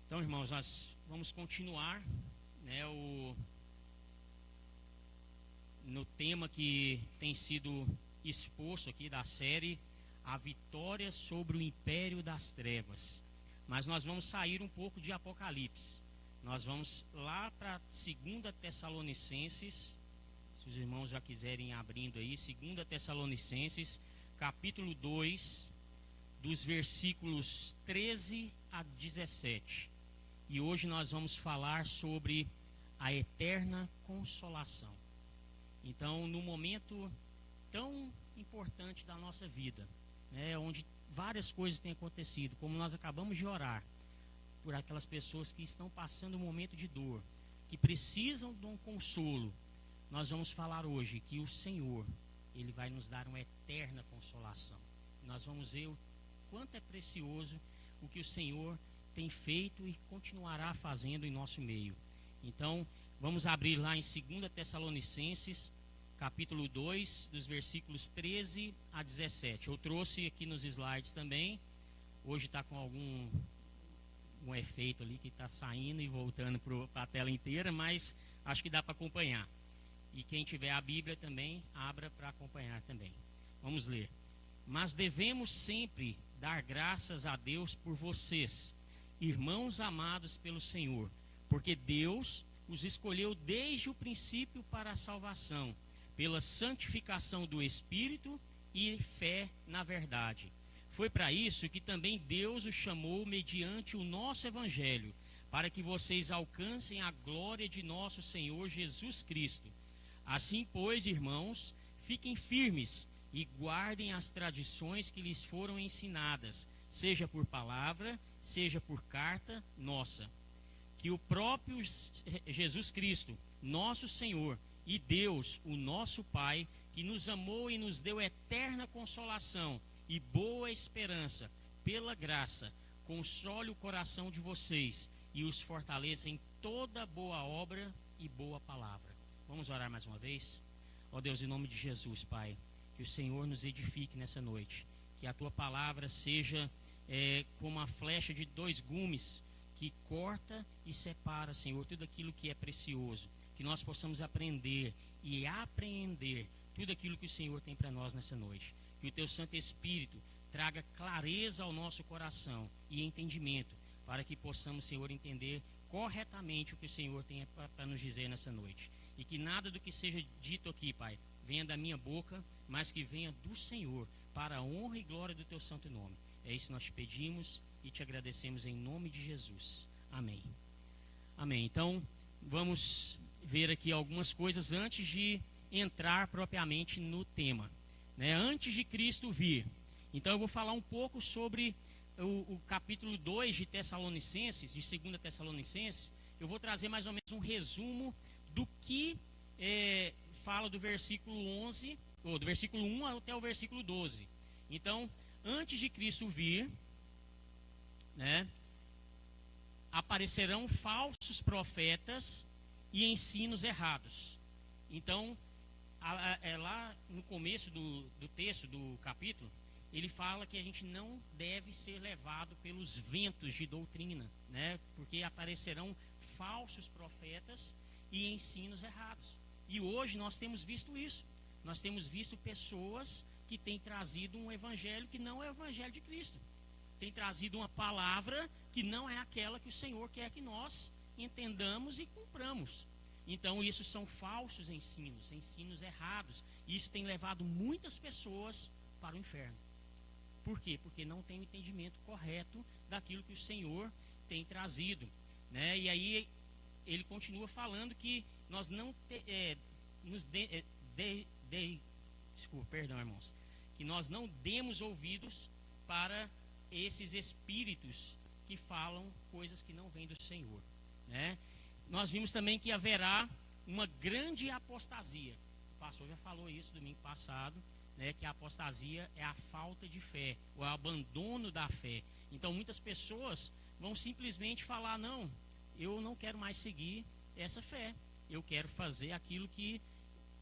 Então, irmãos, nós vamos continuar, né, no tema que tem sido exposto aqui da série A Vitória sobre o Império das Trevas. Mas nós vamos sair um pouco de Apocalipse. Nós vamos lá para 2 Tessalonicenses, se os irmãos já quiserem abrindo aí, 2 Tessalonicenses, capítulo 2, dos versículos 13 a 17. E hoje nós vamos falar sobre a eterna consolação. Então, no momento tão importante da nossa vida, né, onde várias coisas têm acontecido, como nós acabamos de orar, por aquelas pessoas que estão passando um momento de dor, que precisam de um consolo, nós vamos falar hoje que o Senhor, Ele vai nos dar uma eterna consolação. Nós vamos ver o quanto é precioso o que o Senhor tem feito e continuará fazendo em nosso meio. Então, vamos abrir lá em 2 Tessalonicenses, capítulo 2, dos versículos 13 a 17. Eu trouxe aqui nos slides também. Hoje está com um efeito ali que está saindo e voltando para a tela inteira, mas acho que dá para acompanhar. E quem tiver a Bíblia também, abra para acompanhar também. Vamos ler. Mas devemos sempre dar graças a Deus por vocês, irmãos amados pelo Senhor, porque Deus os escolheu desde o princípio para a salvação, pela santificação do Espírito e fé na verdade. Foi para isso que também Deus os chamou mediante o nosso Evangelho, para que vocês alcancem a glória de nosso Senhor Jesus Cristo. Assim, pois, irmãos, fiquem firmes e guardem as tradições que lhes foram ensinadas, seja por palavra, seja por carta nossa. Que o próprio Jesus Cristo, nosso Senhor, e Deus, o nosso Pai, que nos amou e nos deu eterna consolação e boa esperança, pela graça, console o coração de vocês e os fortaleça em toda boa obra e boa palavra. Vamos orar mais uma vez? Ó Deus, em nome de Jesus, Pai, que o Senhor nos edifique nessa noite, que a Tua palavra seja como a flecha de 2 gumes, que corta e separa, Senhor, tudo aquilo que é precioso, que nós possamos aprender e apreender tudo aquilo que o Senhor tem para nós nessa noite. Que o Teu Santo Espírito traga clareza ao nosso coração e entendimento, para que possamos, Senhor, entender corretamente o que o Senhor tem para nos dizer nessa noite. E que nada do que seja dito aqui, Pai, venha da minha boca, mas que venha do Senhor, para a honra e glória do Teu santo nome. É isso que nós te pedimos e te agradecemos em nome de Jesus. Amém. Amém. Então, vamos ver aqui algumas coisas antes de entrar propriamente no tema, né? Antes de Cristo vir. Então, eu vou falar um pouco sobre o capítulo 2 de Tessalonicenses, de 2 Tessalonicenses. Eu vou trazer mais ou menos um resumo do que fala do versículo 11, ou do versículo 1 até o versículo 12. Então, antes de Cristo vir, né, aparecerão falsos profetas e ensinos errados. Então, lá no começo do texto, do capítulo, ele fala que a gente não deve ser levado pelos ventos de doutrina, né, porque aparecerão falsos profetas e ensinos errados. E hoje nós temos visto isso. Nós temos visto pessoas que têm trazido um evangelho que não é o evangelho de Cristo. Tem trazido uma palavra que não é aquela que o Senhor quer que nós entendamos e cumpramos. Então, isso são falsos ensinos, ensinos errados. E isso tem levado muitas pessoas para o inferno. Por quê? Porque não tem o entendimento correto daquilo que o Senhor tem trazido, né? E aí ele continua falando que nós não irmãos, que nós não demos ouvidos para esses espíritos que falam coisas que não vêm do Senhor, né? Nós vimos também que haverá uma grande apostasia. O pastor já falou isso domingo passado, né, que a apostasia é a falta de fé, o abandono da fé. Então muitas pessoas vão simplesmente falar: não, eu não quero mais seguir essa fé, eu quero fazer aquilo que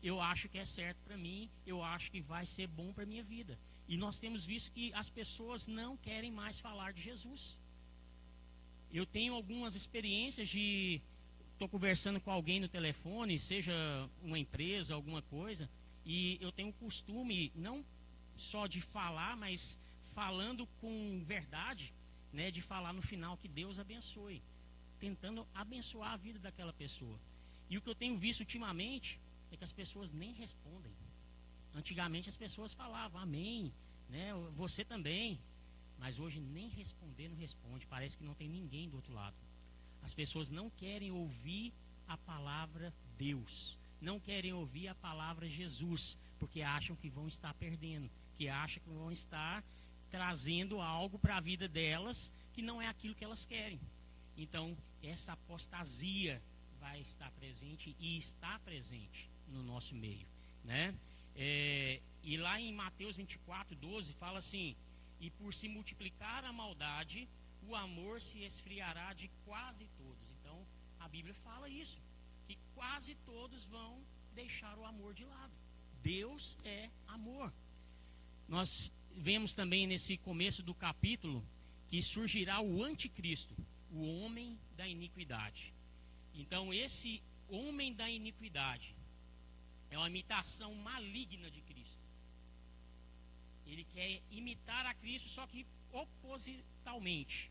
eu acho que é certo para mim, eu acho que vai ser bom para a minha vida. E nós temos visto que as pessoas não querem mais falar de Jesus. Eu tenho algumas experiências de... Estou conversando com alguém no telefone, seja uma empresa, alguma coisa, e eu tenho o costume, não só de falar, mas falando com verdade, né, de falar no final que Deus abençoe, tentando abençoar a vida daquela pessoa. E o que eu tenho visto ultimamente é que as pessoas nem respondem. Antigamente as pessoas falavam amém, né, você também, mas hoje nem responder não responde, parece que não tem ninguém do outro lado. As pessoas não querem ouvir a palavra Deus, não querem ouvir a palavra Jesus, porque acham que vão estar perdendo, que acham que vão estar trazendo algo para a vida delas que não é aquilo que elas querem. Então, essa apostasia vai estar presente e está presente no nosso meio, né? E lá em Mateus 24:12 fala assim: e por se multiplicar a maldade, o amor se esfriará de quase todos. Então, a Bíblia fala isso, que quase todos vão deixar o amor de lado. Deus é amor. Nós vemos também nesse começo do capítulo que surgirá o anticristo, o homem da iniquidade. Então, esse homem da iniquidade é uma imitação maligna de Cristo. Ele quer imitar a Cristo, só que opositalmente,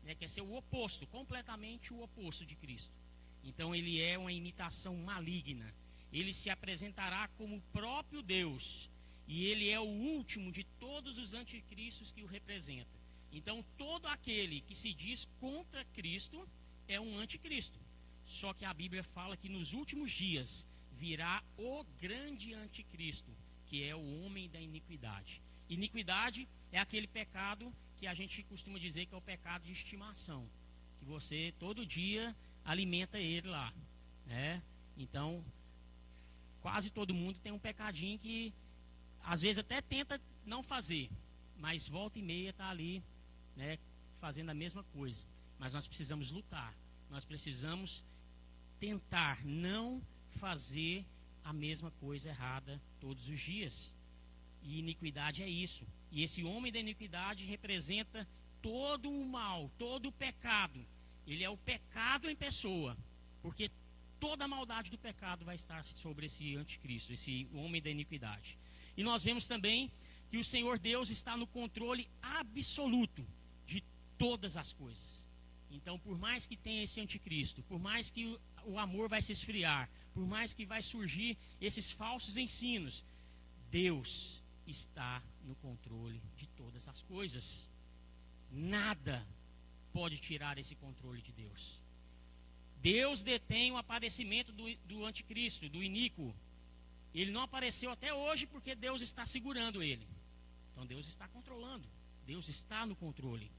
né? Quer ser o oposto, completamente o oposto de Cristo. Então ele é uma imitação maligna. Ele se apresentará como o próprio Deus, e ele é o último de todos os anticristos que o representa. Então todo aquele que se diz contra Cristo é um anticristo. Só que a Bíblia fala que nos últimos dias virá o grande anticristo, que é o homem da iniquidade. Iniquidade é aquele pecado que a gente costuma dizer que é o pecado de estimação, que você todo dia alimenta ele lá, né? Então, quase todo mundo tem um pecadinho que às vezes até tenta não fazer, mas volta e meia está ali, né, fazendo a mesma coisa. Mas nós precisamos lutar, nós precisamos tentar não fazer a mesma coisa errada todos os dias. E iniquidade é isso. E esse homem da iniquidade representa todo o mal, todo o pecado. Ele é o pecado em pessoa, porque toda a maldade do pecado vai estar sobre esse anticristo, esse homem da iniquidade. E nós vemos também que o Senhor Deus está no controle absoluto de todas as coisas. Então, por mais que tenha esse anticristo, por mais que o amor vai se esfriar, por mais que vai surgir esses falsos ensinos, Deus está no controle de todas as coisas. Nada pode tirar esse controle de Deus. Deus detém o aparecimento do anticristo, do iníquo. Ele não apareceu até hoje porque Deus está segurando ele. Então Deus está controlando, Deus está no controle.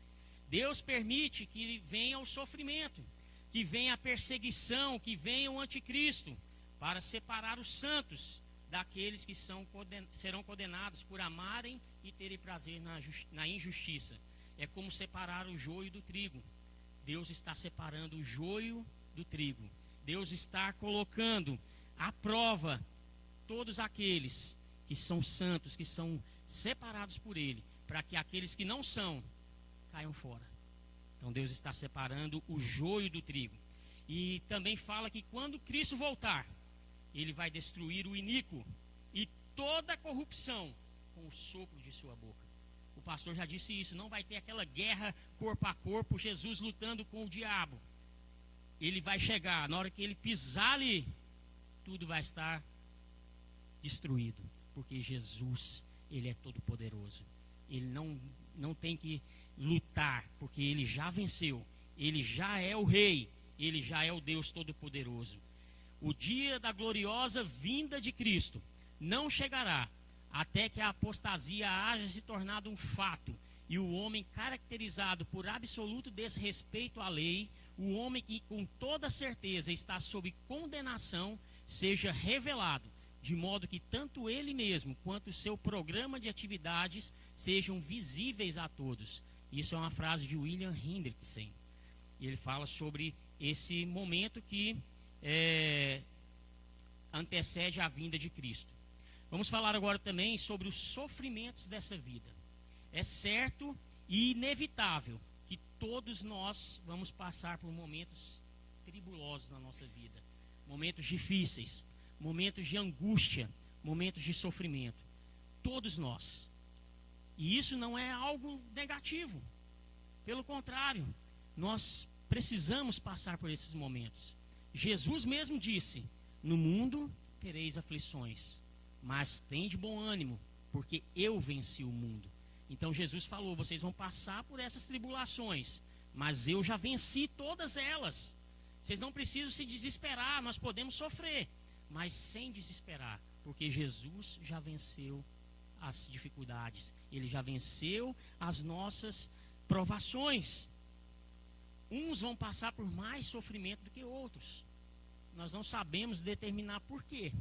Deus permite que venha o sofrimento, que venha a perseguição, que venha o anticristo, para separar os santos daqueles que serão condenados por amarem e terem prazer na injustiça. É como separar o joio do trigo. Deus está separando o joio do trigo. Deus está colocando à prova todos aqueles que são santos, que são separados por Ele, para que aqueles que não são caiam fora. Então Deus está separando o joio do trigo. E também fala que quando Cristo voltar, Ele vai destruir o iníquo e toda a corrupção com o sopro de sua boca. O pastor já disse isso, não vai ter aquela guerra corpo a corpo, Jesus lutando com o diabo. Ele vai chegar, na hora que ele pisar ali, tudo vai estar destruído, porque Jesus, Ele é todo poderoso. Ele não tem que lutar, porque Ele já venceu, Ele já é o Rei, Ele já é o Deus Todo-Poderoso. O dia da gloriosa vinda de Cristo não chegará até que a apostasia haja se tornado um fato e o homem caracterizado por absoluto desrespeito à lei, o homem que com toda certeza está sob condenação, seja revelado, de modo que tanto ele mesmo quanto o seu programa de atividades sejam visíveis a todos. Isso é uma frase de William Hendrickson. E ele fala sobre esse momento que antecede a vinda de Cristo. Vamos falar agora também sobre os sofrimentos dessa vida. É certo e inevitável que todos nós vamos passar por momentos tribulosos na nossa vida, momentos difíceis, momentos de angústia, momentos de sofrimento. Todos nós. E isso não é algo negativo. Pelo contrário, nós precisamos passar por esses momentos. Jesus mesmo disse: no mundo tereis aflições, mas tende bom ânimo, porque eu venci o mundo. Então Jesus falou: vocês vão passar por essas tribulações, mas eu já venci todas elas. Vocês não precisam se desesperar, nós podemos sofrer, mas sem desesperar, porque Jesus já venceu as dificuldades, Ele já venceu as nossas provações. Uns vão passar por mais sofrimento do que outros. Nós não sabemos determinar por quê.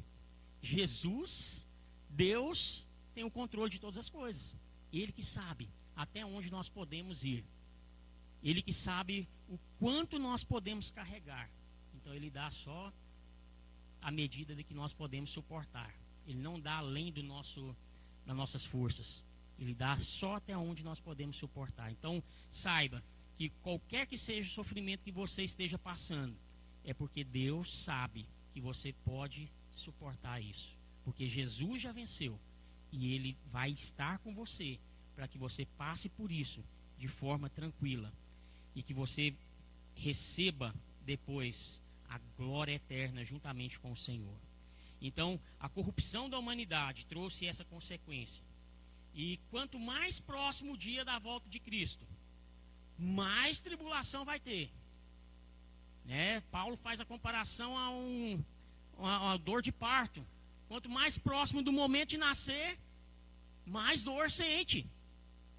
Jesus, Deus, tem o controle de todas as coisas. Ele que sabe até onde nós podemos ir. Ele que sabe o quanto nós podemos carregar. Então Ele dá só a medida de que nós podemos suportar. Ele não dá além das nossas forças. Ele dá só até onde nós podemos suportar. Então saiba que qualquer que seja o sofrimento que você esteja passando, é porque Deus sabe que você pode suportar isso. Porque Jesus já venceu. E Ele vai estar com você para que você passe por isso de forma tranquila. E que você receba depois a glória eterna juntamente com o Senhor. Então, a corrupção da humanidade trouxe essa consequência. E quanto mais próximo o dia da volta de Cristo, mais tribulação vai ter. Né? Paulo faz a comparação a uma dor de parto. Quanto mais próximo do momento de nascer, mais dor sente.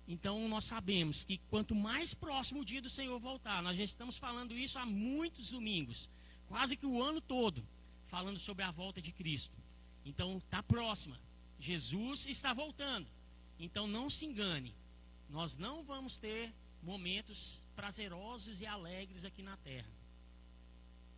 Então nós sabemos que quanto mais próximo o dia do Senhor voltar, nós já estamos falando isso há muitos domingos, quase que o ano todo, falando sobre a volta de Cristo. Então está próxima, Jesus está voltando. Então não se engane, nós não vamos ter momentos prazerosos e alegres aqui na terra.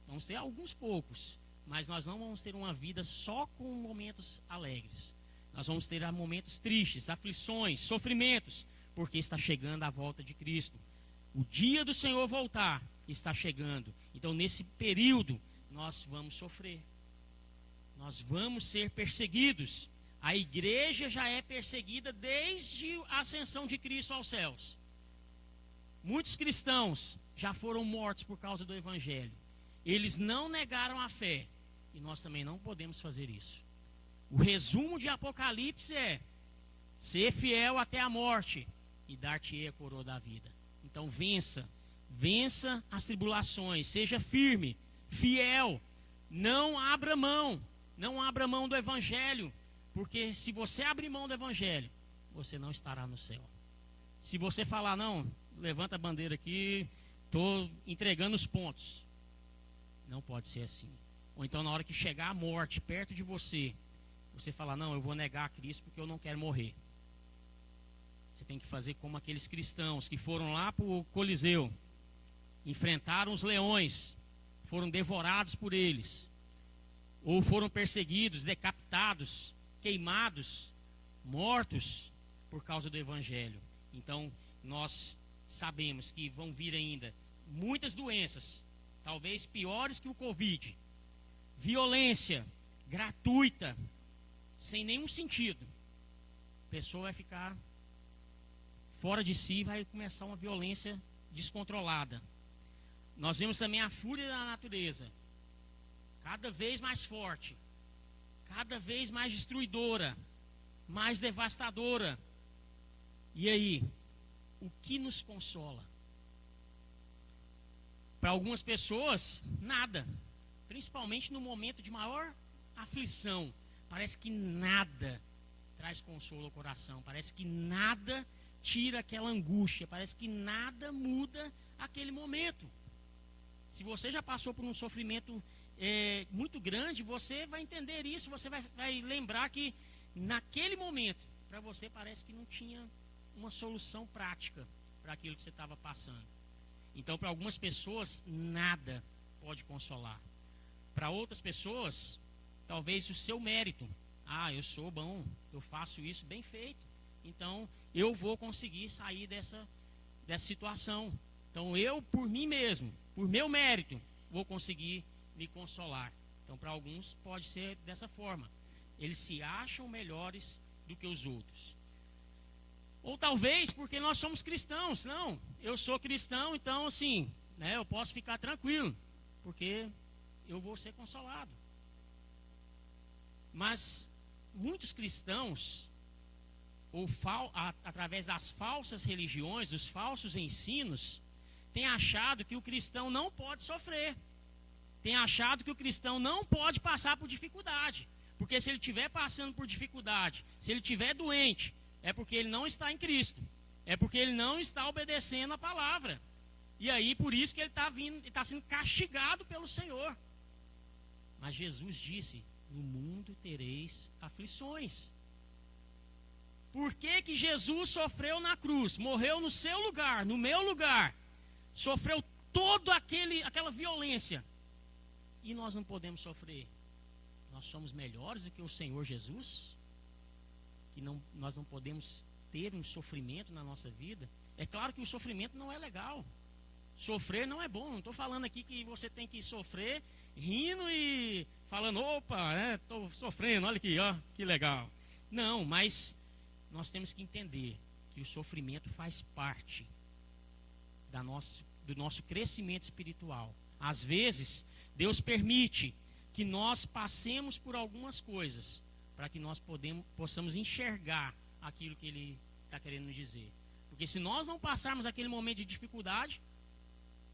Vamos ter alguns poucos, mas nós não vamos ter uma vida só com momentos alegres. Nós vamos ter momentos tristes, aflições, sofrimentos, porque está chegando a volta de Cristo. O dia do Senhor voltar está chegando. Então, nesse período, nós vamos sofrer. Nós vamos ser perseguidos. A igreja já é perseguida desde a ascensão de Cristo aos céus. Muitos cristãos já foram mortos por causa do Evangelho. Eles não negaram a fé. E nós também não podemos fazer isso. O resumo de Apocalipse é: ser fiel até a morte e dar-te-ei a coroa da vida. Então vença as tribulações, seja firme, fiel, não abra mão do Evangelho, porque se você abrir mão do Evangelho, você não estará no céu. Se você falar: não, levanta a bandeira aqui, estou entregando os pontos, não pode ser assim. Ou então na hora que chegar a morte perto de você, você falar: não, eu vou negar a Cristo porque eu não quero morrer. Você tem que fazer como aqueles cristãos que foram lá para o Coliseu, enfrentaram os leões, foram devorados por eles, ou foram perseguidos, decapitados, queimados, mortos por causa do Evangelho. Então nós sabemos que vão vir ainda muitas doenças, talvez piores que o Covid, violência gratuita, sem nenhum sentido. A pessoa vai ficar fora de si, vai começar uma violência descontrolada. Nós vemos também a fúria da natureza, cada vez mais forte, cada vez mais destruidora, mais devastadora. E aí, o que nos consola? Para algumas pessoas, nada. Principalmente no momento de maior aflição. Parece que nada traz consolo ao coração. Parece que nada tira aquela angústia. Parece que nada muda aquele momento. Se você já passou por um sofrimento muito grande, você vai entender isso. Você vai lembrar que naquele momento, para você parece que não tinha uma solução prática para aquilo que você estava passando. Então, para algumas pessoas, nada pode consolar. Para outras pessoas, talvez o seu mérito. Ah, eu sou bom, eu faço isso bem feito. Então, eu vou conseguir sair dessa dessa situação. Então eu, por mim mesmo, por meu mérito, vou conseguir me consolar. Então para alguns pode ser dessa forma. Eles se acham melhores do que os outros. Ou talvez porque nós somos cristãos. Não, eu sou cristão, então assim, né, eu posso ficar tranquilo, porque eu vou ser consolado. Mas muitos cristãos, através das falsas religiões, dos falsos ensinos, têm achado que o cristão não pode sofrer. Tem achado que o cristão não pode passar por dificuldade. Porque se ele estiver passando por dificuldade, se ele estiver doente, é porque ele não está em Cristo. É porque ele não está obedecendo a palavra. E aí, por isso que ele está sendo castigado pelo Senhor. Mas Jesus disse: no mundo tereis aflições. Por que Jesus sofreu na cruz? Morreu no seu lugar, no meu lugar. Sofreu toda aquela violência. E nós não podemos sofrer. Nós somos melhores do que o Senhor Jesus? Que nós não podemos ter um sofrimento na nossa vida? É claro que o sofrimento não é legal. Sofrer não é bom. Não estou falando aqui que você tem que sofrer rindo e falando: opa, estou sofrendo, olha aqui, ó, que legal. Não, mas nós temos que entender que o sofrimento faz parte do nosso crescimento espiritual. Às vezes, Deus permite que nós passemos por algumas coisas para que nós possamos enxergar aquilo que Ele está querendo nos dizer. Porque se nós não passarmos aquele momento de dificuldade,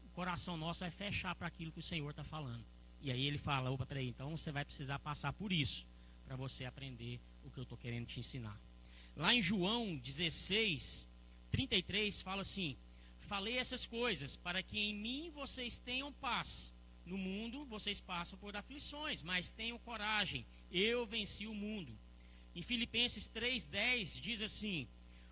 o coração nosso vai fechar para aquilo que o Senhor está falando. E aí Ele fala: opa, peraí, então você vai precisar passar por isso para você aprender o que eu estou querendo te ensinar. Lá em João 16, 33, fala assim: falei essas coisas para que em mim vocês tenham paz. No mundo vocês passam por aflições, mas tenham coragem, eu venci o mundo. Em Filipenses 3,10 diz assim: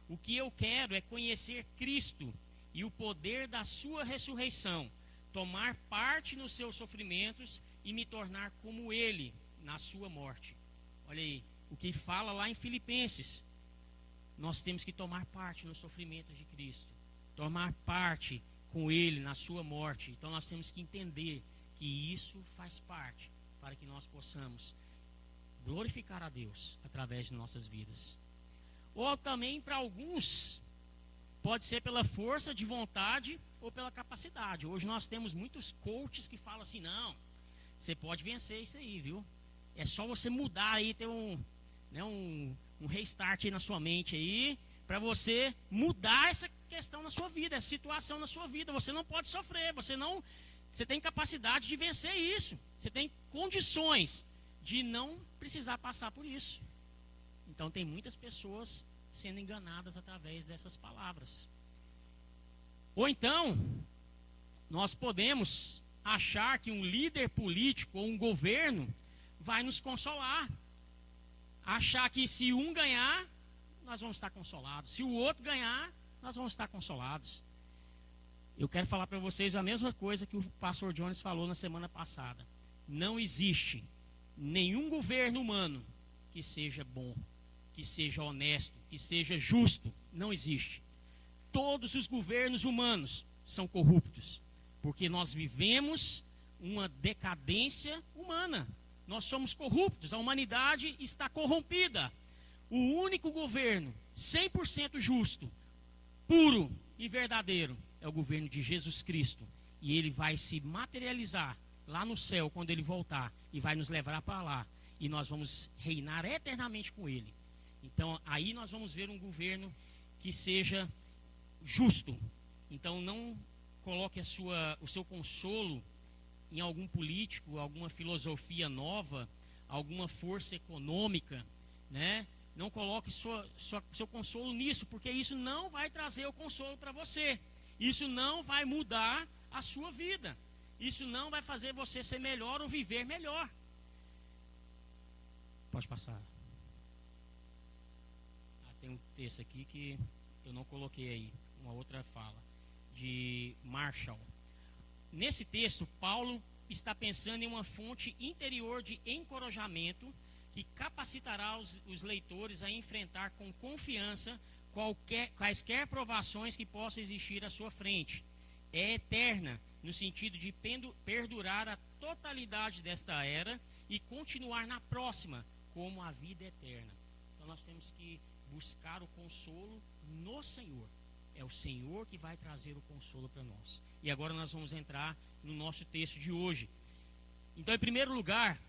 o que eu quero é conhecer Cristo e o poder da sua ressurreição, tomar parte nos seus sofrimentos e me tornar como Ele na sua morte. Olha aí, o que fala lá em Filipenses. Nós temos que tomar parte nos sofrimentos de Cristo, tomar parte com Ele na sua morte. Então nós temos que entender que isso faz parte para que nós possamos glorificar a Deus através de nossas vidas. Ou também para alguns pode ser pela força de vontade ou pela capacidade. Hoje nós temos muitos coaches que falam assim: não, você pode vencer isso aí, viu? É só você mudar aí, ter um restart aí na sua mente aí, para você mudar essa questão na sua vida, essa situação na sua vida. Você não pode sofrer, você tem capacidade de vencer isso. Você tem condições de não precisar passar por isso. Então tem muitas pessoas sendo enganadas através dessas palavras. Ou então, nós podemos achar que um líder político ou um governo vai nos consolar. Achar que se um ganhar, nós vamos estar consolados. Se o outro ganhar, nós vamos estar consolados. Eu quero falar para vocês a mesma coisa que o pastor Jones falou na semana passada. Não existe nenhum governo humano que seja bom, que seja honesto, que seja justo. Não existe. Todos os governos humanos são corruptos, porque nós vivemos uma decadência humana. Nós somos corruptos, a humanidade está corrompida. O único governo 100% justo, puro e verdadeiro é o governo de Jesus Cristo. E ele vai se materializar lá no céu quando ele voltar e vai nos levar para lá. E nós vamos reinar eternamente com ele. Então aí nós vamos ver um governo que seja justo. Então não coloque o seu consolo em algum político, alguma filosofia nova, alguma força econômica, né? Não coloque seu consolo nisso, porque isso não vai trazer o consolo para você. Isso não vai mudar a sua vida. Isso não vai fazer você ser melhor ou viver melhor. Pode passar. Tem um texto aqui que eu não coloquei aí, uma outra fala, de Marshall. Nesse texto, Paulo está pensando em uma fonte interior de encorajamento que capacitará os leitores a enfrentar com confiança quaisquer provações que possam existir à sua frente. É eterna, no sentido de perdurar a totalidade desta era e continuar na próxima, como a vida eterna. Então nós temos que buscar o consolo no Senhor. É o Senhor que vai trazer o consolo para nós. E agora nós vamos entrar no nosso texto de hoje. Então, em primeiro lugar,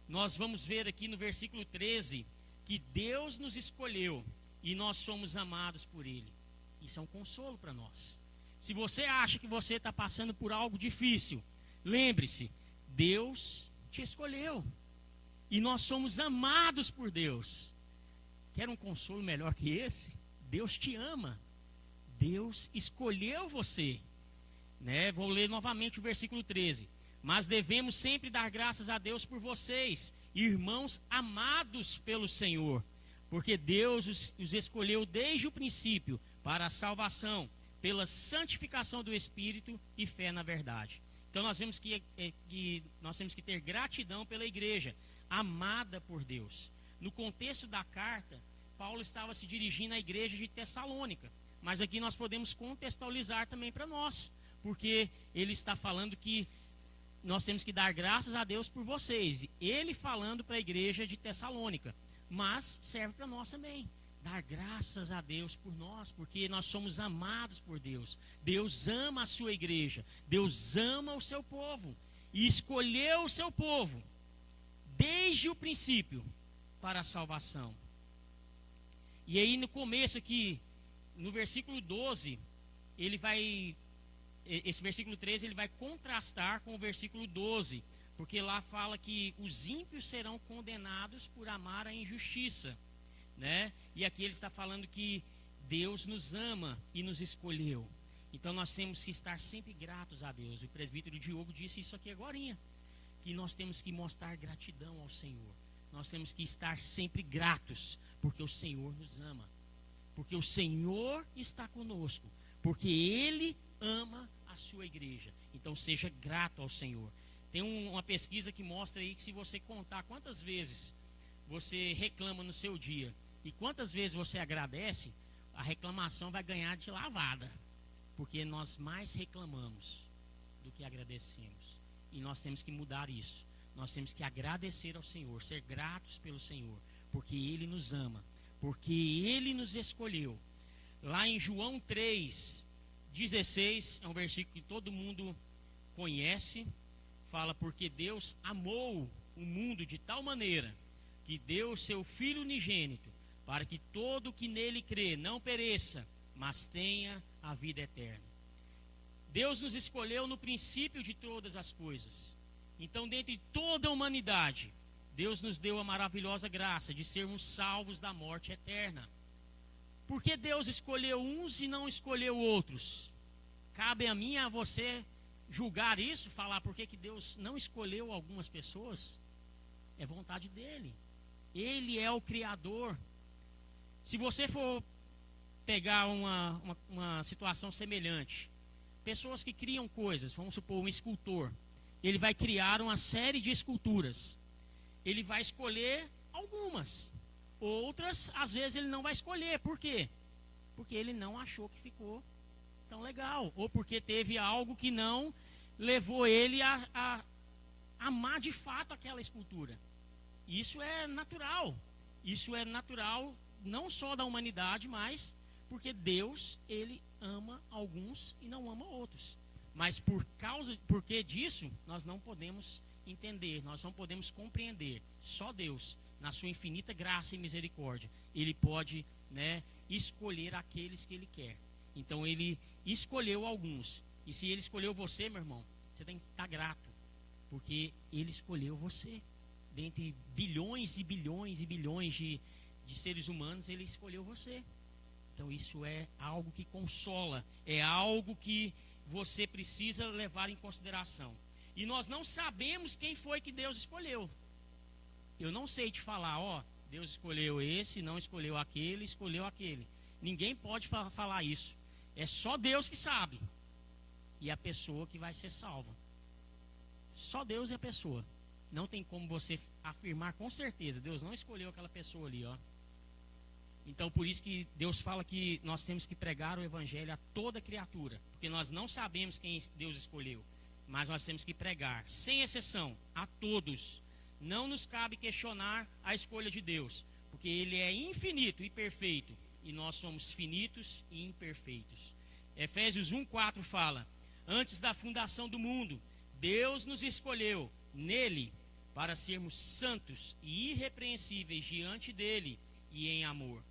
nós vamos ver aqui no versículo 13 que Deus nos escolheu e nós somos amados por Ele. Isso é um consolo para nós. Se você acha que você está passando por algo difícil, lembre-se, Deus te escolheu e nós somos amados por Deus. Quer um consolo melhor que esse? Deus te ama. Deus escolheu você. Vou ler novamente o versículo 13. Mas devemos sempre dar graças a Deus por vocês, irmãos amados pelo Senhor, porque Deus os escolheu desde o princípio para a salvação, pela santificação do Espírito e fé na verdade. Então nós vemos que nós temos que ter gratidão pela igreja, amada por Deus. No contexto da carta, Paulo estava se dirigindo à igreja de Tessalônica, mas aqui nós podemos contextualizar também para nós, porque ele está falando que nós temos que dar graças a Deus por vocês. Ele falando para a igreja de Tessalônica, mas serve para nós também. Dar graças a Deus por nós, porque nós somos amados por Deus. Deus ama a sua igreja, Deus ama o seu povo e escolheu o seu povo desde o princípio para a salvação. E aí no começo aqui, no versículo 12, esse versículo 13 ele vai contrastar com o versículo 12, porque lá fala que os ímpios serão condenados por amar a injustiça, E aqui ele está falando que Deus nos ama e nos escolheu. Então nós temos que estar sempre gratos a Deus. O presbítero Diogo disse isso aqui agorinha, que nós temos que mostrar gratidão ao Senhor. Nós temos que estar sempre gratos, porque o Senhor nos ama, porque o Senhor está conosco, porque Ele ama a sua igreja. Então seja grato ao Senhor. Tem uma pesquisa que mostra aí que se você contar quantas vezes você reclama no seu dia e quantas vezes você agradece, a reclamação vai ganhar de lavada, porque nós mais reclamamos do que agradecemos. E nós temos que mudar isso. Nós temos que agradecer ao Senhor, ser gratos pelo Senhor, porque Ele nos ama, porque Ele nos escolheu. Lá em João 3:16, é um versículo que todo mundo conhece, fala: porque Deus amou o mundo de tal maneira que deu o seu Filho unigênito, para que todo que nele crê não pereça, mas tenha a vida eterna. Deus nos escolheu no princípio de todas as coisas. Então, dentre toda a humanidade, Deus nos deu a maravilhosa graça de sermos salvos da morte eterna. Por que Deus escolheu uns e não escolheu outros? Cabe a mim e a você julgar isso, falar por que Deus não escolheu algumas pessoas? É vontade dele. Ele é o Criador. Se você for pegar uma situação semelhante, pessoas que criam coisas, vamos supor um escultor, ele vai criar uma série de esculturas. Ele vai escolher algumas. Outras, às vezes, ele não vai escolher. Por quê? Porque ele não achou que ficou tão legal. Ou porque teve algo que não levou ele a amar de fato aquela escultura. Isso é natural. Isso é natural não só da humanidade, mas porque Deus, ele ama alguns e não ama outros. Mas porque disso, nós não podemos entender, nós não podemos compreender. Só Deus, na sua infinita graça e misericórdia, ele pode, escolher aqueles que ele quer. Então ele escolheu alguns. E se ele escolheu você, meu irmão, você tem que estar grato, porque ele escolheu você. Dentre bilhões e bilhões e bilhões de seres humanos, ele escolheu você. Então isso é algo que consola, é algo que você precisa levar em consideração. E nós não sabemos quem foi que Deus escolheu. Eu não sei te falar, Deus escolheu esse, não escolheu aquele, escolheu aquele. Ninguém pode falar isso. É só Deus que sabe. E a pessoa que vai ser salva. Só Deus é a pessoa. Não tem como você afirmar com certeza, Deus não escolheu aquela pessoa ali, Então, por isso que Deus fala que nós temos que pregar o evangelho a toda criatura, porque nós não sabemos quem Deus escolheu, mas nós temos que pregar, sem exceção, a todos. Não nos cabe questionar a escolha de Deus, porque Ele é infinito e perfeito, e nós somos finitos e imperfeitos. Efésios 1:4 fala: antes da fundação do mundo, Deus nos escolheu nele para sermos santos e irrepreensíveis diante dele e em amor.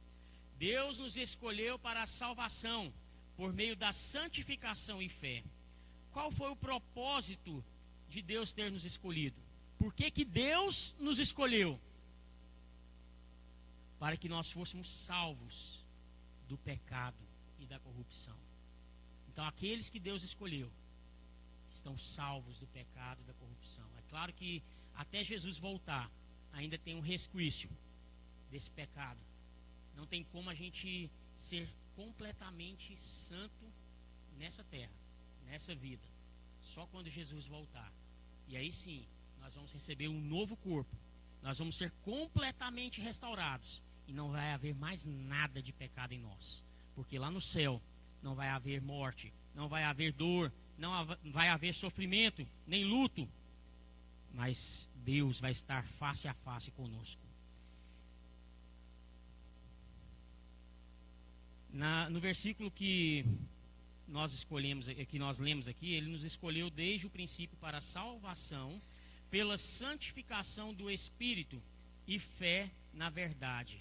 Deus nos escolheu para a salvação por meio da santificação e fé. Qual foi o propósito de Deus ter nos escolhido? Por que Deus nos escolheu? Para que nós fôssemos salvos do pecado e da corrupção. Então, aqueles que Deus escolheu estão salvos do pecado e da corrupção. É claro que até Jesus voltar, ainda tem um resquício desse pecado. Não tem como a gente ser completamente santo nessa terra, nessa vida. Só quando Jesus voltar. E aí sim, nós vamos receber um novo corpo. Nós vamos ser completamente restaurados. E não vai haver mais nada de pecado em nós. Porque lá no céu não vai haver morte, não vai haver dor, não vai haver sofrimento, nem luto. Mas Deus vai estar face a face conosco. No versículo que nós lemos aqui, ele nos escolheu desde o princípio para a salvação, pela santificação do Espírito e fé na verdade.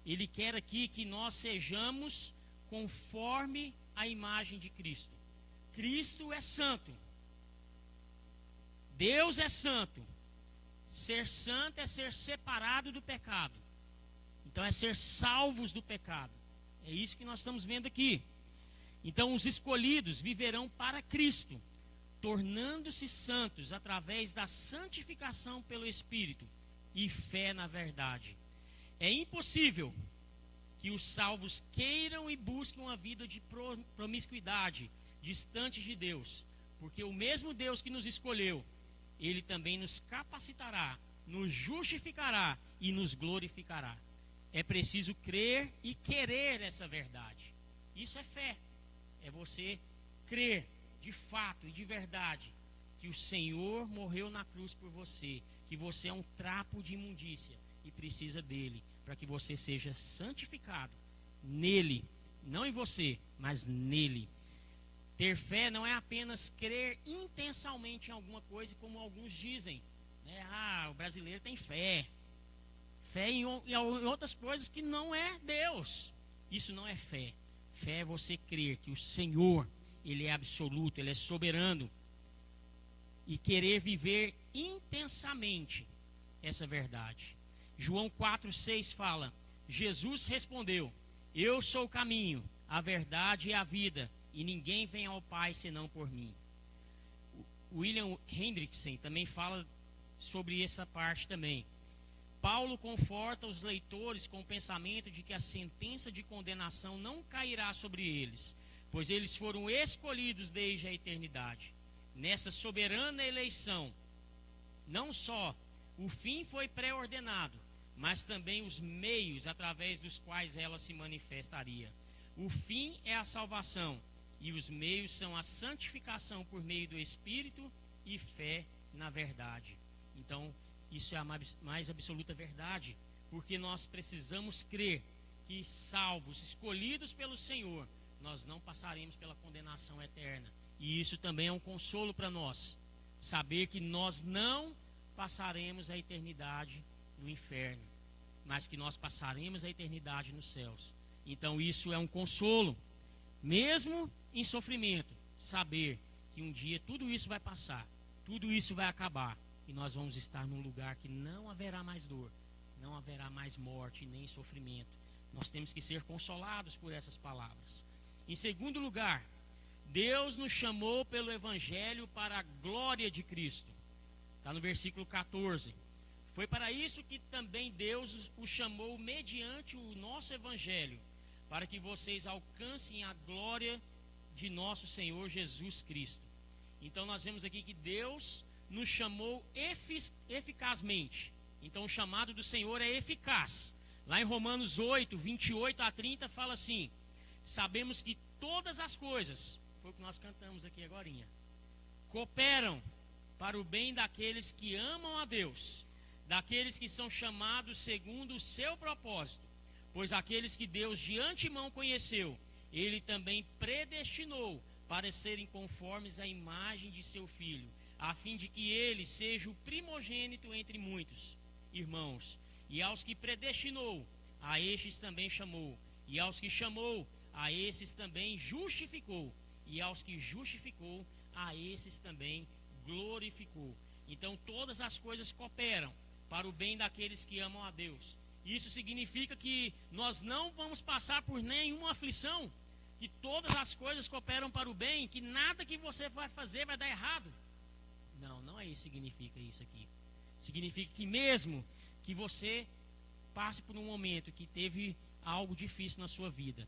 Ele quer aqui que nós sejamos conforme a imagem de Cristo. Cristo é santo. Deus é santo. Ser santo é ser separado do pecado. Então é ser salvos do pecado. É isso que nós estamos vendo aqui. Então os escolhidos viverão para Cristo, tornando-se santos através da santificação pelo Espírito e fé na verdade. É impossível que os salvos queiram e busquem uma vida de promiscuidade, distante de Deus, porque o mesmo Deus que nos escolheu, Ele também nos capacitará, nos justificará e nos glorificará. É preciso crer e querer essa verdade. Isso é fé. É você crer de fato e de verdade que o Senhor morreu na cruz por você, que você é um trapo de imundícia e precisa dele, para que você seja santificado nele, não em você, mas nele. Ter fé não é apenas crer intensamente em alguma coisa, como alguns dizem, né? O brasileiro tem fé. Fé em outras coisas que não é Deus. Isso não é fé. Fé é você crer que o Senhor, Ele é absoluto, Ele é soberano. E querer viver intensamente essa verdade. João 4,6 fala: Jesus respondeu: eu sou o caminho, a verdade e a vida, e ninguém vem ao Pai senão por mim. William Hendrickson também fala sobre essa parte também. Paulo conforta os leitores com o pensamento de que a sentença de condenação não cairá sobre eles, pois eles foram escolhidos desde a eternidade. Nessa soberana eleição, não só o fim foi pré-ordenado, mas também os meios através dos quais ela se manifestaria. O fim é a salvação, e os meios são a santificação por meio do Espírito e fé na verdade. Então, isso é a mais absoluta verdade, porque nós precisamos crer que, salvos, escolhidos pelo Senhor, nós não passaremos pela condenação eterna. E isso também é um consolo para nós, saber que nós não passaremos a eternidade no inferno, mas que nós passaremos a eternidade nos céus. Então isso é um consolo, mesmo em sofrimento, saber que um dia tudo isso vai passar, tudo isso vai acabar. E nós vamos estar num lugar que não haverá mais dor, não haverá mais morte, nem sofrimento. Nós temos que ser consolados por essas palavras. Em segundo lugar, Deus nos chamou pelo Evangelho para a glória de Cristo. Está no versículo 14. Foi para isso que também Deus os chamou mediante o nosso Evangelho, para que vocês alcancem a glória de nosso Senhor Jesus Cristo. Então nós vemos aqui que Deus nos chamou eficazmente. Então o chamado do Senhor é eficaz. Lá em Romanos 8, 28 a 30, fala assim: sabemos que todas as coisas, foi o que nós cantamos aqui agorinha, cooperam para o bem daqueles que amam a Deus, daqueles que são chamados segundo o seu propósito. Pois aqueles que Deus de antemão conheceu, Ele também predestinou para serem conformes à imagem de seu Filho, a fim de que Ele seja o primogênito entre muitos irmãos. E aos que predestinou, a estes também chamou. E aos que chamou, a esses também justificou. E aos que justificou, a esses também glorificou. Então todas as coisas cooperam para o bem daqueles que amam a Deus. Isso significa que nós não vamos passar por nenhuma aflição, que todas as coisas cooperam para o bem, que nada que você vai fazer vai dar errado. Não, não é isso que significa isso aqui. Significa que mesmo que você passe por um momento que teve algo difícil na sua vida,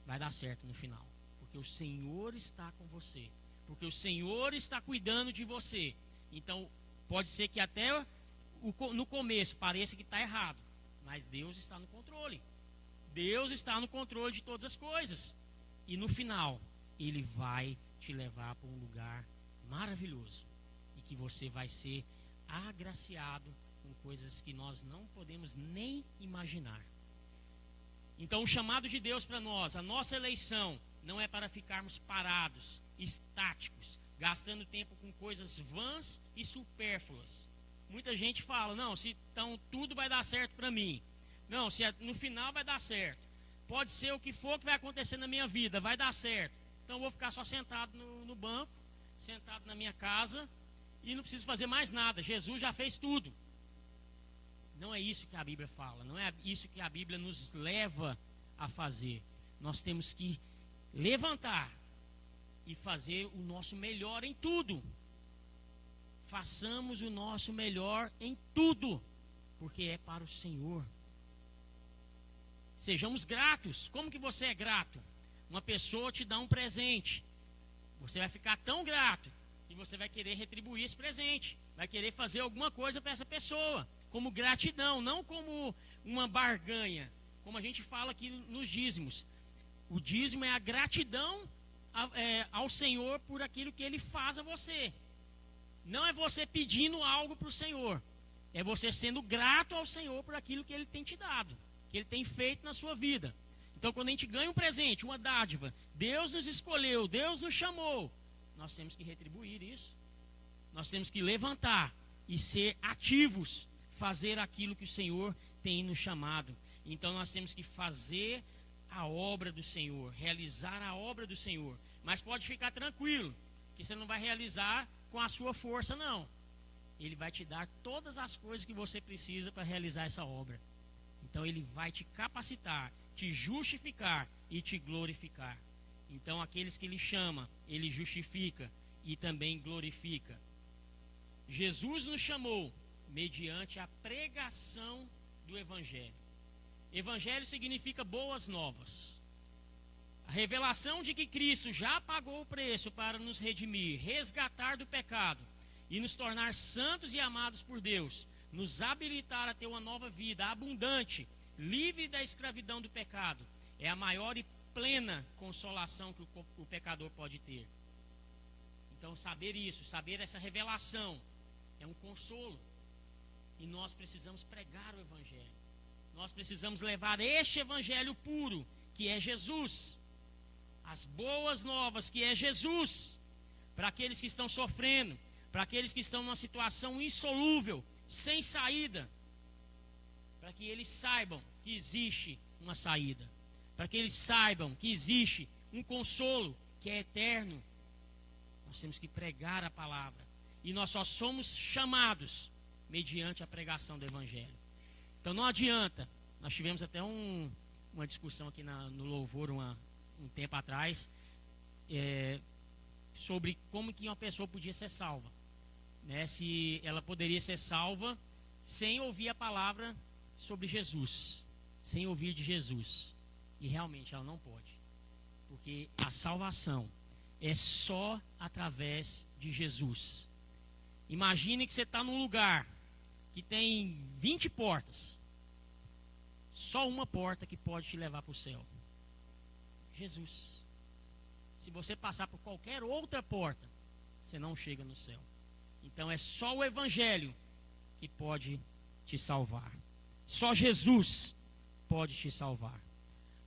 vai dar certo no final, porque o Senhor está com você, porque o Senhor está cuidando de você. Então pode ser que até no começo pareça que está errado, mas Deus está no controle. Deus está no controle de todas as coisas. E no final, Ele vai te levar para um lugar maravilhoso, e que você vai ser agraciado com coisas que nós não podemos nem imaginar. Então o chamado de Deus para nós, a nossa eleição, não é para ficarmos parados, estáticos, gastando tempo com coisas vãs e supérfluas. Muita gente fala: não, se então tudo vai dar certo para mim. Não, se no final vai dar certo. Pode ser o que for que vai acontecer na minha vida, vai dar certo. Então eu vou ficar só sentado no banco, sentado na minha casa, e não preciso fazer mais nada. Jesus já fez tudo. Não é isso que a Bíblia fala, não é isso que a Bíblia nos leva a fazer. Nós temos que levantar e fazer o nosso melhor em tudo. Façamos o nosso melhor em tudo, porque é para o Senhor. Sejamos gratos. Como que você é grato? Uma pessoa te dá um presente, você vai ficar tão grato que você vai querer retribuir esse presente, vai querer fazer alguma coisa para essa pessoa, como gratidão, não como uma barganha, como a gente fala aqui nos dízimos. O dízimo é a gratidão ao Senhor por aquilo que Ele faz a você. Não é você pedindo algo para o Senhor, é você sendo grato ao Senhor por aquilo que Ele tem te dado, que Ele tem feito na sua vida. Então quando a gente ganha um presente, uma dádiva, Deus nos escolheu, Deus nos chamou, nós temos que retribuir isso. Nós temos que levantar e ser ativos, fazer aquilo que o Senhor tem nos chamado. Então nós temos que fazer a obra do Senhor, realizar a obra do Senhor. Mas pode ficar tranquilo, que você não vai realizar com a sua força, não. Ele vai te dar todas as coisas que você precisa para realizar essa obra. Então Ele vai te capacitar, te justificar e te glorificar. Então aqueles que Ele chama, Ele justifica e também glorifica. Jesus nos chamou mediante a pregação do Evangelho. Evangelho significa boas novas. A revelação de que Cristo já pagou o preço para nos redimir, resgatar do pecado e nos tornar santos e amados por Deus, nos habilitar a ter uma nova vida abundante, livre da escravidão do pecado, é a maior e plena consolação que o pecador pode ter. Então saber isso, saber essa revelação é um consolo. E nós precisamos pregar o Evangelho. Nós precisamos levar este Evangelho puro, que é Jesus, as boas novas, que é Jesus, para aqueles que estão sofrendo, para aqueles que estão numa situação insolúvel, sem saída, para que eles saibam que existe uma saída, para que eles saibam que existe um consolo que é eterno. Nós temos que pregar a palavra, e nós só somos chamados mediante a pregação do Evangelho. Então não adianta. Nós tivemos até uma discussão aqui no louvor um tempo atrás, sobre como que uma pessoa podia ser salva, né? Se ela poderia ser salva sem ouvir a palavra sobre Jesus, sem ouvir de Jesus. E realmente ela não pode, porque a salvação é só através de Jesus. Imagine que você está num lugar que tem 20 portas, Só uma porta que pode te levar para o céu: Jesus. Se você passar por qualquer outra porta, você não chega no céu. Então é só o Evangelho que pode te salvar. Só Jesus pode te salvar.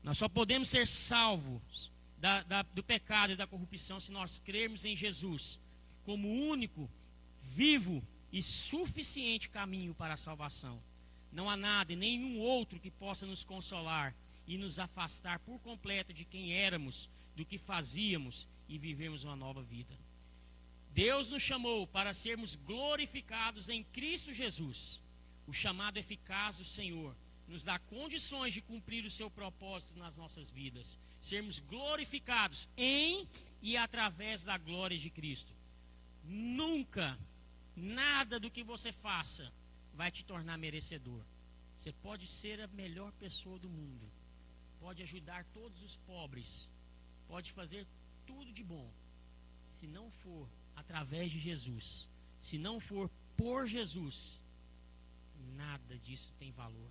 Nós só podemos ser salvos do pecado e da corrupção se nós crermos em Jesus como o único, vivo e suficiente caminho para a salvação. Não há nada e nenhum outro que possa nos consolar e nos afastar por completo de quem éramos, do que fazíamos e vivermos uma nova vida. Deus nos chamou para sermos glorificados em Cristo Jesus. O chamado eficaz do Senhor nos dá condições de cumprir o seu propósito nas nossas vidas. Sermos glorificados em e através da glória de Cristo. Nunca, nada do que você faça vai te tornar merecedor. Você pode ser a melhor pessoa do mundo, pode ajudar todos os pobres, pode fazer tudo de bom. Se não for através de Jesus, se não for por Jesus, nada disso tem valor.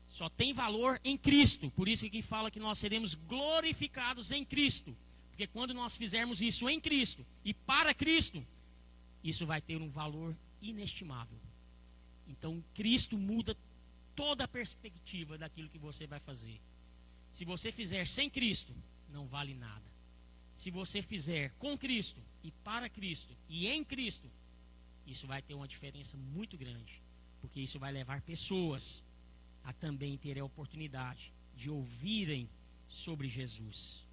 Só tem valor em Cristo. Por isso que fala que nós seremos glorificados em Cristo. Porque quando nós fizermos isso em Cristo e para Cristo, isso vai ter um valor inestimável. Então Cristo muda toda a perspectiva daquilo que você vai fazer. Se você fizer sem Cristo, não vale nada. Se você fizer com Cristo e para Cristo e em Cristo, isso vai ter uma diferença muito grande. Porque isso vai levar pessoas a também terem a oportunidade de ouvirem sobre Jesus.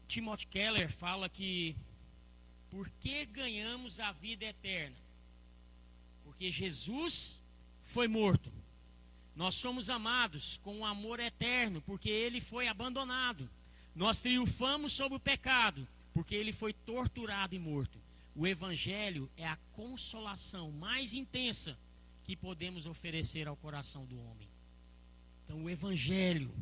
Timothy Keller fala que por que ganhamos a vida eterna? Porque Jesus foi morto. Nós somos amados com um amor eterno, porque ele foi abandonado. Nós triunfamos sobre o pecado, porque ele foi torturado e morto. O Evangelho é a consolação mais intensa que podemos oferecer ao coração do homem. Então o Evangelho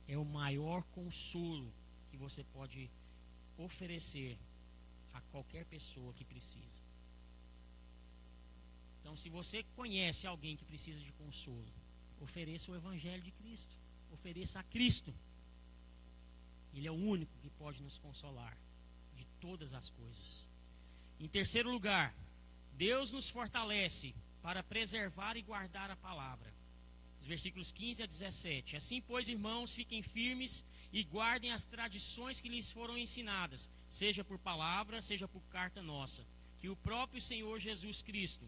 é o maior consolo que você pode oferecer a qualquer pessoa que precisa. Então, se você conhece alguém que precisa de consolo, ofereça o Evangelho de Cristo. Ofereça a Cristo. Ele é o único que pode nos consolar de todas as coisas. Em terceiro lugar, Deus nos fortalece para preservar e guardar a palavra. Os versículos 15 a 17. Assim, pois, irmãos, fiquem firmes e guardem as tradições que lhes foram ensinadas, seja por palavra, seja por carta nossa. Que o próprio Senhor Jesus Cristo,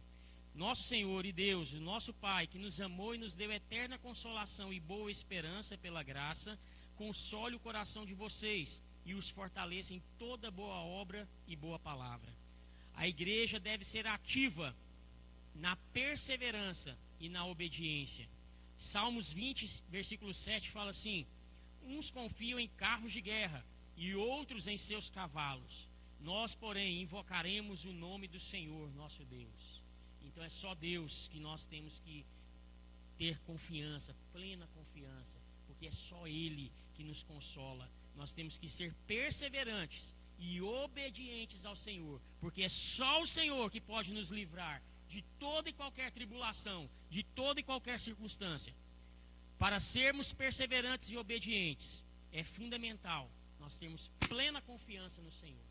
nosso Senhor e Deus, o nosso Pai, que nos amou e nos deu eterna consolação e boa esperança pela graça, console o coração de vocês e os fortaleça em toda boa obra e boa palavra. A igreja deve ser ativa na perseverança e na obediência. Salmos 20, versículo 7 fala assim: uns confiam em carros de guerra e outros em seus cavalos. Nós, porém, invocaremos o nome do Senhor, nosso Deus. Então é só Deus que nós temos que ter confiança, plena confiança, porque é só Ele que nos consola. Nós temos que ser perseverantes e obedientes ao Senhor, porque é só o Senhor que pode nos livrar de toda e qualquer tribulação, de toda e qualquer circunstância. Para sermos perseverantes e obedientes, é fundamental nós termos plena confiança no Senhor.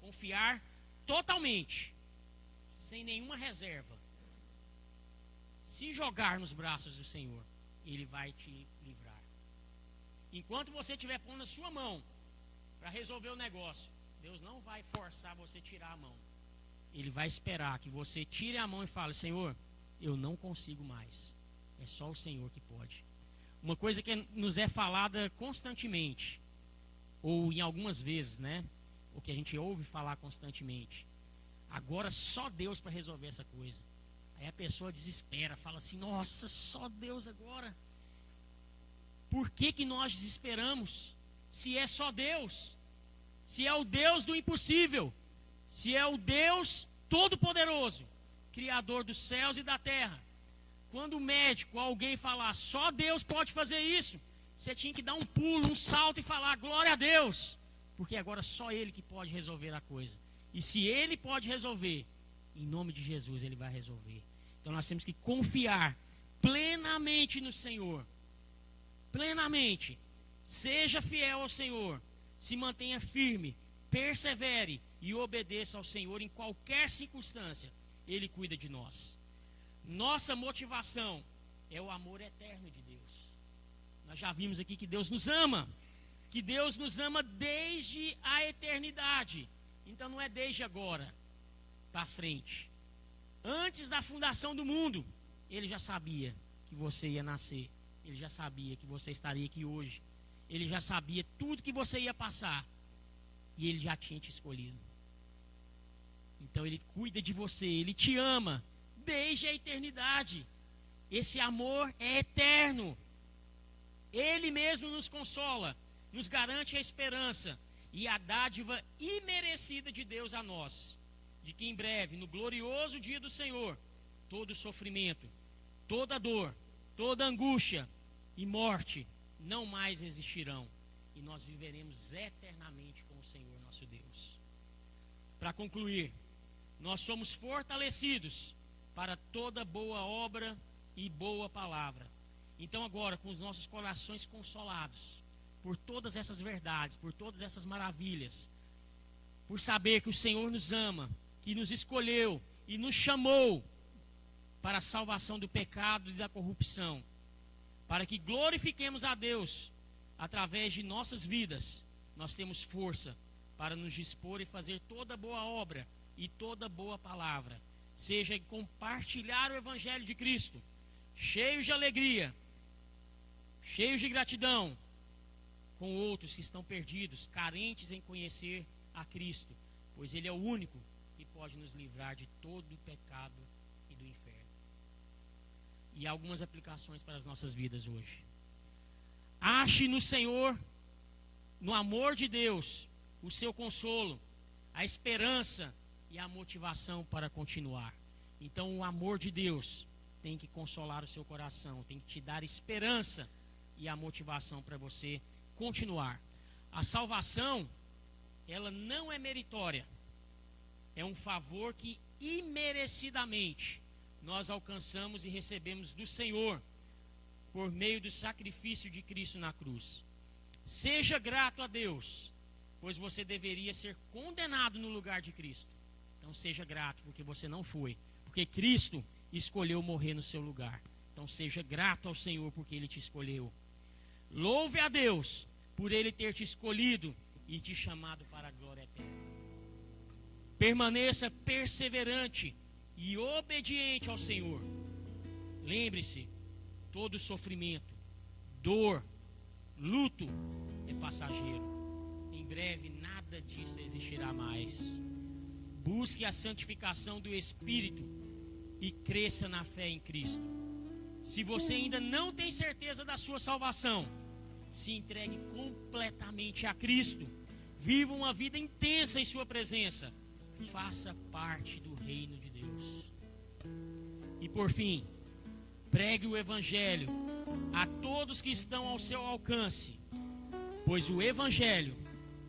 Confiar totalmente, sem nenhuma reserva. Se jogar nos braços do Senhor, Ele vai te livrar. Enquanto você estiver pondo a sua mão para resolver o negócio, Deus não vai forçar você a tirar a mão. Ele vai esperar que você tire a mão e fale: Senhor, eu não consigo mais. É só o Senhor que pode. Uma coisa que nos é falada constantemente, ou em algumas vezes, né? O que a gente ouve falar constantemente. Agora só Deus para resolver essa coisa. Aí a pessoa desespera, fala assim: nossa, só Deus agora. Por que nós desesperamos? Se é só Deus. Se é o Deus do impossível. Se é o Deus Todo-Poderoso, Criador dos céus e da terra. Quando o médico, alguém falar, só Deus pode fazer isso, você tinha que dar um pulo, um salto e falar, glória a Deus. Porque agora só Ele que pode resolver a coisa. E se Ele pode resolver, em nome de Jesus Ele vai resolver. Então nós temos que confiar plenamente no Senhor. Plenamente. Seja fiel ao Senhor. Se mantenha firme, persevere e obedeça ao Senhor em qualquer circunstância. Ele cuida de nós. Nossa motivação é o amor eterno de Deus. Nós já vimos aqui que Deus nos ama. Que Deus nos ama desde a eternidade. Então não é desde agora para frente. Antes da fundação do mundo, Ele já sabia que você ia nascer. Ele já sabia que você estaria aqui hoje. Ele já sabia tudo que você ia passar. E Ele já tinha te escolhido. Então Ele cuida de você. Ele te ama desde a eternidade. Esse amor é eterno. Ele mesmo nos consola, nos garante a esperança e a dádiva imerecida de Deus a nós, de que em breve, no glorioso dia do Senhor, todo sofrimento, toda dor, toda angústia e morte não mais existirão, e nós viveremos eternamente com o Senhor nosso Deus. Para concluir, nós somos fortalecidos para toda boa obra e boa palavra. Então agora, com os nossos corações consolados por todas essas verdades, por todas essas maravilhas, por saber que o Senhor nos ama, que nos escolheu e nos chamou para a salvação do pecado e da corrupção, para que glorifiquemos a Deus através de nossas vidas, nós temos força para nos dispor e fazer toda boa obra e toda boa palavra, seja em compartilhar o Evangelho de Cristo, cheios de alegria, cheios de gratidão, com outros que estão perdidos, carentes em conhecer a Cristo, pois Ele é o único que pode nos livrar de todo o pecado e do inferno. E algumas aplicações para as nossas vidas hoje. Ache no Senhor, no amor de Deus, o seu consolo, a esperança e a motivação para continuar. Então o amor de Deus tem que consolar o seu coração, tem que te dar esperança e a motivação para você continuar. A salvação, ela não é meritória. É um favor que imerecidamente nós alcançamos e recebemos do Senhor por meio do sacrifício de Cristo na cruz. Seja grato a Deus, pois você deveria ser condenado no lugar de Cristo. Então seja grato, porque você não foi, porque Cristo escolheu morrer no seu lugar. Então seja grato ao Senhor porque Ele te escolheu. Louve a Deus por Ele ter te escolhido e te chamado para a glória eterna. Permaneça perseverante e obediente ao Senhor. Lembre-se, todo sofrimento, dor, luto é passageiro. Em breve nada disso existirá mais. Busque a santificação do Espírito e cresça na fé em Cristo. Se você ainda não tem certeza da sua salvação, se entregue completamente a Cristo. Viva uma vida intensa em sua presença. Faça parte do reino de Deus. E por fim, pregue o Evangelho a todos que estão ao seu alcance, pois o Evangelho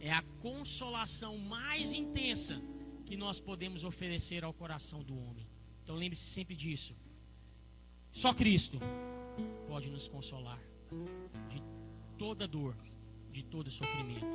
é a consolação mais intensa que nós podemos oferecer ao coração do homem. Então lembre-se sempre disso. Só Cristo pode nos consolar de toda dor, de todo sofrimento.